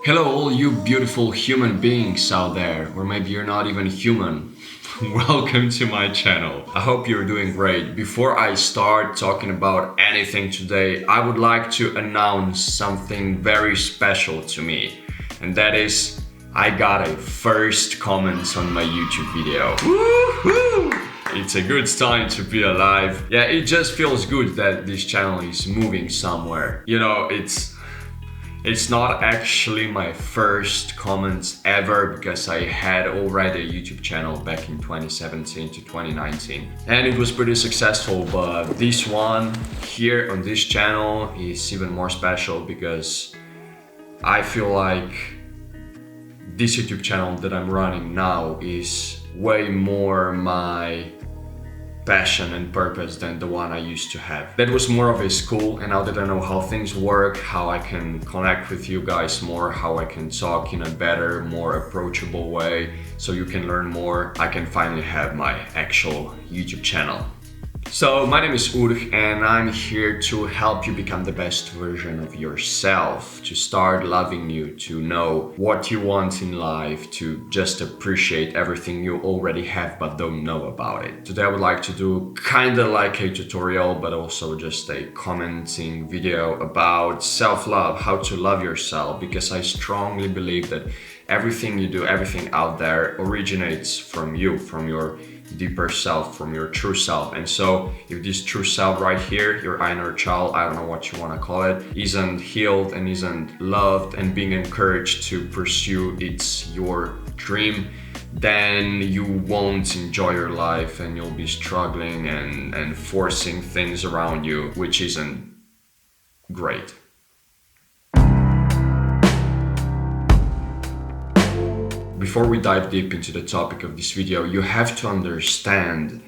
Hello all you beautiful human beings out there, or maybe you're not even human. Welcome to my channel. I hope you're doing great. Before I start talking about anything today, I would like to announce something very special to me. And that is, I got a first comment on my YouTube video. Woohoo! It's a good time to be alive. Yeah, it just feels good that this channel is moving somewhere. You know, it's not actually my first comments ever because I had already a YouTube channel back in 2017 to 2019 and it was pretty successful, but this one here on this channel is even more special because I feel like this YouTube channel that I'm running now is way more my passion and purpose than the one I used to have. That was more of a school, and now that I know how things work, how I can connect with you guys more, how I can talk in a better, more approachable way so you can learn more, I can finally have my actual YouTube channel. So my name is Urg and I'm here to help you become the best version of yourself, to start loving you, to know what you want in life, to just appreciate everything you already have but don't know about it. Today I would like to do kinda like a tutorial, but also just a commenting video about self-love, how to love yourself, because I strongly believe that everything you do, everything out there originates from you, from your deeper self, from your true self. And so if this true self right here, your inner child, I don't know what you want to call it, isn't healed and isn't loved and being encouraged to pursue your dream, then you won't enjoy your life and you'll be struggling and forcing things around you, which isn't great. Before we dive deep into the topic of this video, you have to understand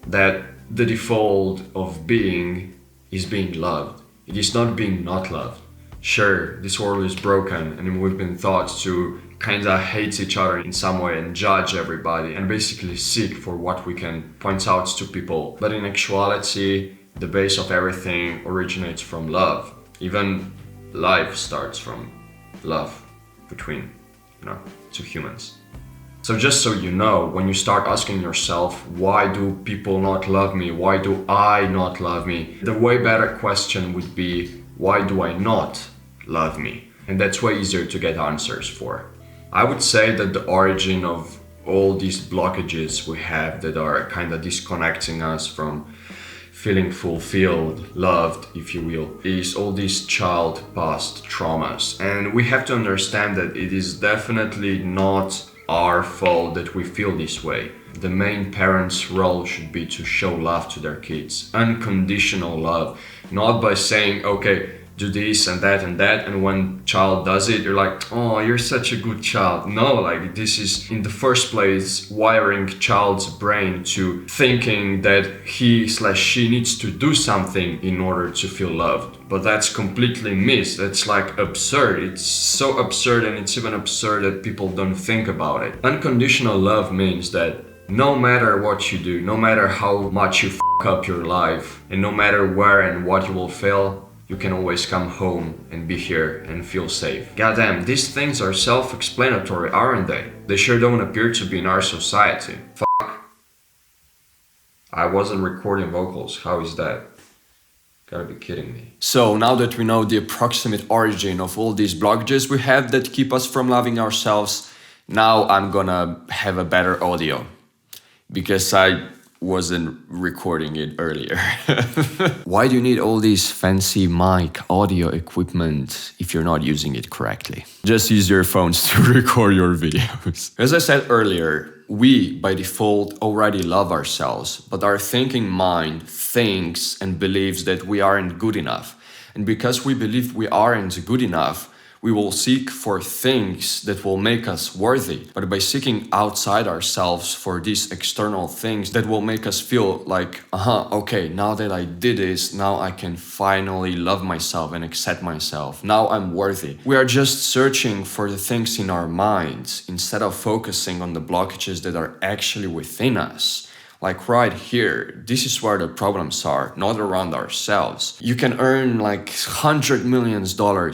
that the default of being is being loved. It is not being not loved. Sure, this world is broken and we've been taught to kinda hate each other in some way and judge everybody and basically seek for what we can point out to people. But in actuality, the base of everything originates from love. Even life starts from love between two humans. So just so you know, when you start asking yourself, why do people not love me? Why do I not love me? The way better question would be, why do I not love me? And that's way easier to get answers for. I would say that the origin of all these blockages we have that are kind of disconnecting us from feeling fulfilled, loved, if you will, is all these child past traumas. And we have to understand that it is definitely not our fault that we feel this way. The main parent's role should be to show love to their kids, unconditional love, not by saying, okay, do this and that, and when child does it, you're like, oh, you're such a good child. No, like this is in the first place wiring child's brain to thinking that he/she needs to do something in order to feel loved. But that's completely missed. That's like absurd. It's so absurd, and it's even absurd that people don't think about it. Unconditional love means that no matter what you do, no matter how much you f up your life, and no matter where and what you will fail, you can always come home and be here and feel safe. Goddamn, these things are self-explanatory, aren't they? They sure don't appear to be in our society. Fuck. I wasn't recording vocals, how is that? Gotta be kidding me. So now that we know the approximate origin of all these blockages we have that keep us from loving ourselves, now I'm gonna have a better audio. Because I wasn't recording it earlier. Why do you need all these fancy mic audio equipment if you're not using it correctly? Just use your phones to record your videos. As I said earlier, we by default already love ourselves, but our thinking mind thinks and believes that we aren't good enough. And because we believe we aren't good enough, we will seek for things that will make us worthy. But by seeking outside ourselves for these external things that will make us feel like, okay, now that I did this, now I can finally love myself and accept myself. Now I'm worthy. We are just searching for the things in our minds instead of focusing on the blockages that are actually within us. Like right here, this is where the problems are, not around ourselves. You can earn like $100 million.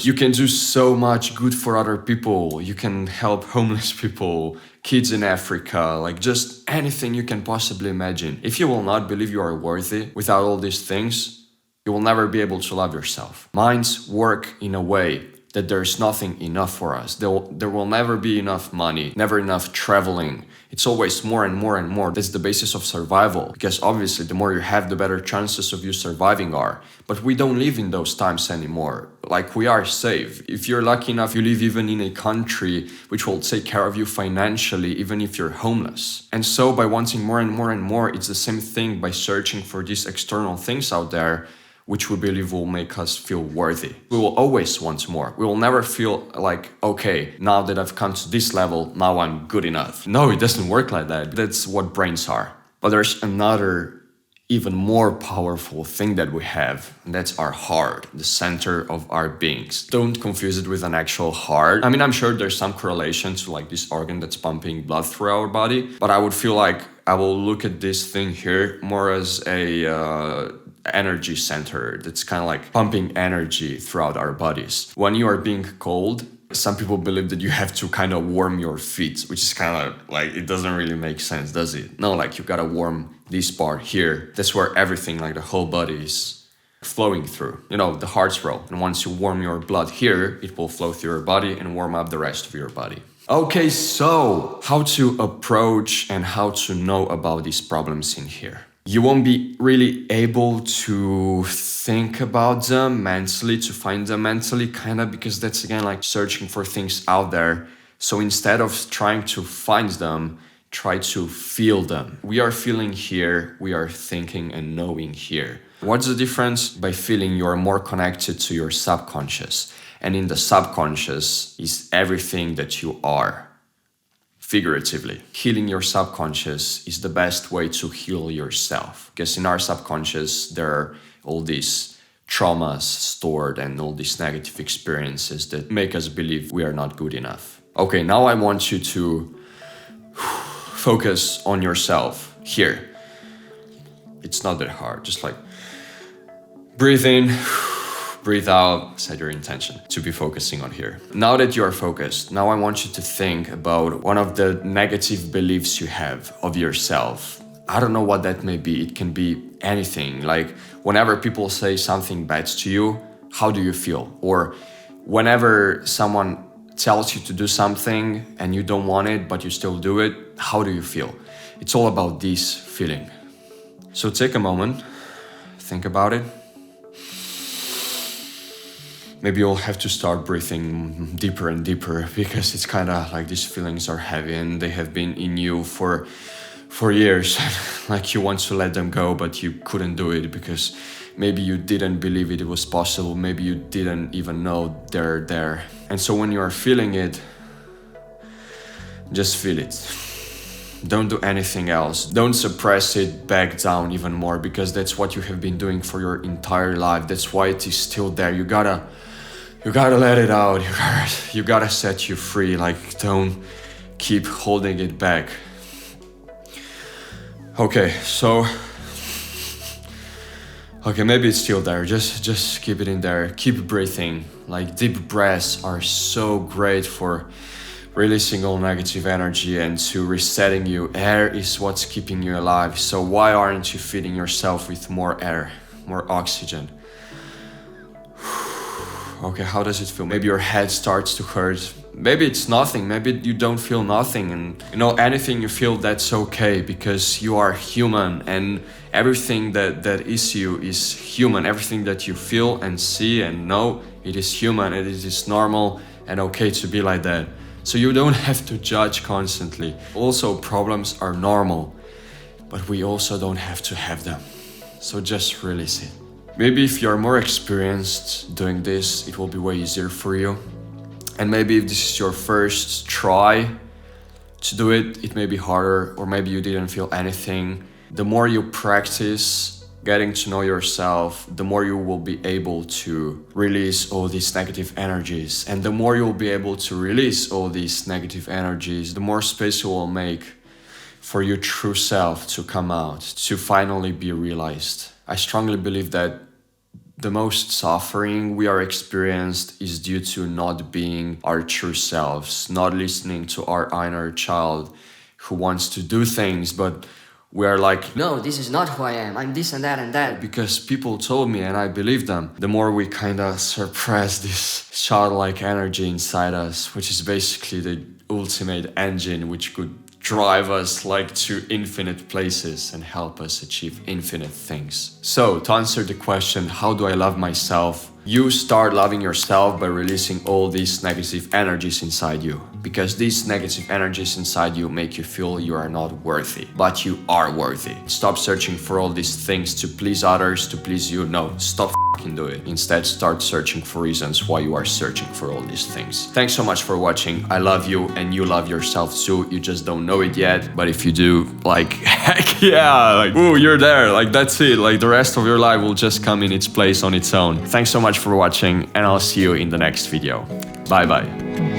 You can do so much good for other people. You can help homeless people, kids in Africa, like just anything you can possibly imagine. If you will not believe you are worthy without all these things, you will never be able to love yourself. Minds work in a way that there's nothing enough for us. There will never be enough money, never enough traveling. It's always more and more and more. That's the basis of survival, because obviously the more you have, the better chances of you surviving are. But we don't live in those times anymore. Like, we are safe. If you're lucky enough, you live even in a country which will take care of you financially, even if you're homeless. And so by wanting more and more and more, it's the same thing by searching for these external things out there, which we believe will make us feel worthy. We will always want more. We will never feel like, okay, now that I've come to this level, now I'm good enough. No, it doesn't work like that. That's what brains are. But there's another, even more powerful thing that we have, and that's our heart, the center of our beings. Don't confuse it with an actual heart. I mean, I'm sure there's some correlation to like this organ that's pumping blood through our body, but I would feel like I will look at this thing here more as a energy center that's kind of like pumping energy throughout our bodies. When you are being cold, some people believe that you have to kind of warm your feet, which is kind of like, it doesn't really make sense, does it? No, like you gotta warm this part here. That's where everything, like the whole body is flowing through. You know, the heart's roll. And once you warm your blood here, it will flow through your body and warm up the rest of your body. Okay, so how to approach and how to know about these problems in here. You won't be really able to think about them mentally, to find them mentally, kind of, because that's again like searching for things out there. So instead of trying to find them, try to feel them. We are feeling here, we are thinking and knowing here. What's the difference? By feeling, you are more connected to your subconscious. And in the subconscious is everything that you are. Figuratively, healing your subconscious is the best way to heal yourself. Because in our subconscious, there are all these traumas stored and all these negative experiences that make us believe we are not good enough. Okay, now I want you to focus on yourself here. It's not that hard, just like breathe in, breathe out, set your intention to be focusing on here. Now that you are focused, now I want you to think about one of the negative beliefs you have of yourself. I don't know what that may be. It can be anything. Like whenever people say something bad to you, how do you feel? Or whenever someone tells you to do something and you don't want it, but you still do it, how do you feel? It's all about this feeling. So take a moment, think about it. Maybe you'll have to start breathing deeper and deeper, because it's kind of like these feelings are heavy and they have been in you for years. Like you want to let them go, but you couldn't do it because maybe you didn't believe it was possible. Maybe you didn't even know they're there. And so when you are feeling it, just feel it. Don't do anything else. Don't suppress it back down even more, because that's what you have been doing for your entire life. That's why it is still there. You gotta let it out. You gotta set you free. Like, don't keep holding it back. Okay, so maybe it's still there. Just keep it in there. Keep breathing. Like, deep breaths are so great for releasing all negative energy and to resetting you. Air is what's keeping you alive. So why aren't you feeding yourself with more air, more oxygen? Okay, how does it feel? Maybe your head starts to hurt. Maybe it's nothing. Maybe you don't feel nothing. And anything you feel, that's okay, because you are human, and everything that is you is human. Everything that you feel and see and know, it is human, and it is normal and okay to be like that. So you don't have to judge constantly. Also, problems are normal, but we also don't have to have them. So just release it. Maybe if you're more experienced doing this, it will be way easier for you. And maybe if this is your first try to do it, it may be harder, or maybe you didn't feel anything. The more you practice getting to know yourself, the more you will be able to release all these negative energies. And the more you'll be able to release all these negative energies, the more space you will make for your true self to come out, to finally be realized. I strongly believe that the most suffering we are experienced is due to not being our true selves, not listening to our inner child who wants to do things, but we are like, no, this is not who I am. I'm this and that and that. Because people told me and I believed them. The more we kind of suppress this childlike energy inside us, which is basically the ultimate engine which could drive us like to infinite places and help us achieve infinite things. So to answer the question, how do I love myself? You start loving yourself by releasing all these negative energies inside you, because these negative energies inside you make you feel you are not worthy, but you are worthy. Stop searching for all these things to please others, to please you. No, stop fucking do it. Instead, start searching for reasons why you are searching for all these things. Thanks so much for watching. I love you and you love yourself too. You just don't know it yet, but if you do, like, heck yeah, like, ooh, you're there. Like, that's it. Like, the rest of your life will just come in its place on its own. Thanks so much for watching, and I'll see you in the next video. Bye bye.